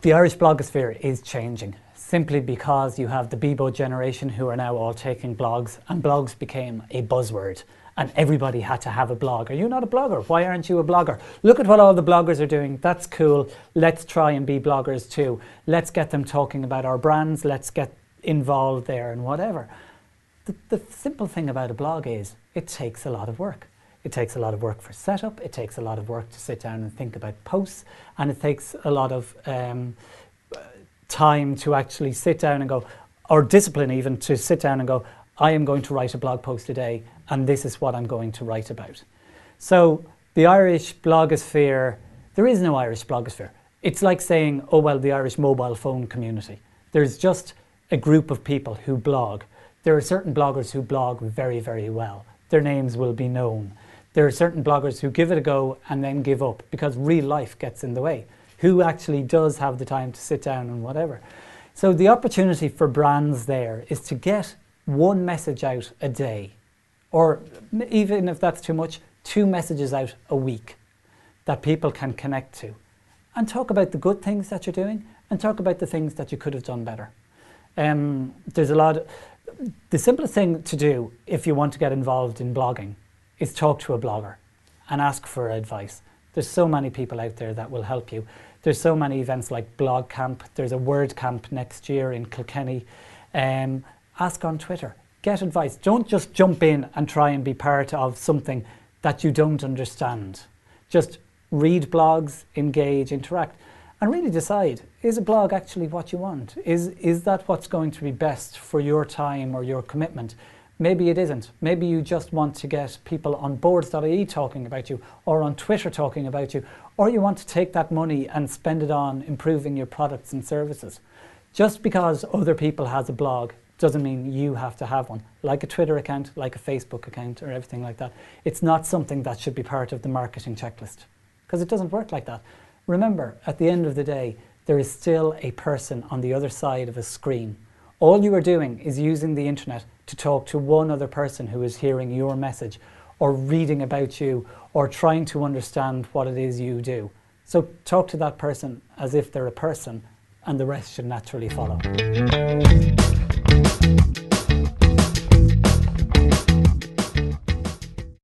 The Irish blogosphere is changing simply because you have the Bebo generation who are now all taking blogs, and blogs became a buzzword and everybody had to have a blog. Are you not a blogger? Why aren't you a blogger? Look at what all the bloggers are doing. That's cool. Let's try and be bloggers too. Let's get them talking about our brands. Let's get involved there and whatever. The simple thing about a blog is it takes a lot of work. It takes a lot of work for setup. It takes a lot of work to sit down and think about posts, and it takes a lot of time to actually sit down and go, or discipline even, to sit down and go, I am going to write a blog post today and this is what I'm going to write about. So the Irish blogosphere, there is no Irish blogosphere. It's like saying, oh well, the Irish mobile phone community. There's just a group of people who blog. There are certain bloggers who blog very, very well. Their names will be known. There are certain bloggers who give it a go and then give up because real life gets in the way. Who actually does have the time to sit down and whatever? So the opportunity for brands there is to get one message out a day, or even if that's too much, 2 messages out a week that people can connect to, and talk about the good things that you're doing and talk about the things that you could have done better. There's a lot. The simplest thing to do if you want to get involved in blogging is talk to a blogger and ask for advice. There's so many people out there that will help you. There's so many events like Blog Camp. There's a Word Camp next year in Kilkenny. Ask on Twitter. Get advice. Don't just jump in and try and be part of something that you don't understand. Just read blogs, engage, interact, and really decide, is a blog actually what you want? Is that what's going to be best for your time or your commitment? Maybe it isn't. Maybe you just want to get people on boards.ie talking about you, or on Twitter talking about you, or you want to take that money and spend it on improving your products and services. Just because other people has a blog doesn't mean you have to have one. Like a Twitter account, like a Facebook account, or everything like that. It's not something that should be part of the marketing checklist, because it doesn't work like that. Remember, at the end of the day, there is still a person on the other side of a screen. All you are doing is using the internet to talk to one other person who is hearing your message, or reading about you, or trying to understand what it is you do. So talk to that person as if they're a person, and the rest should naturally follow.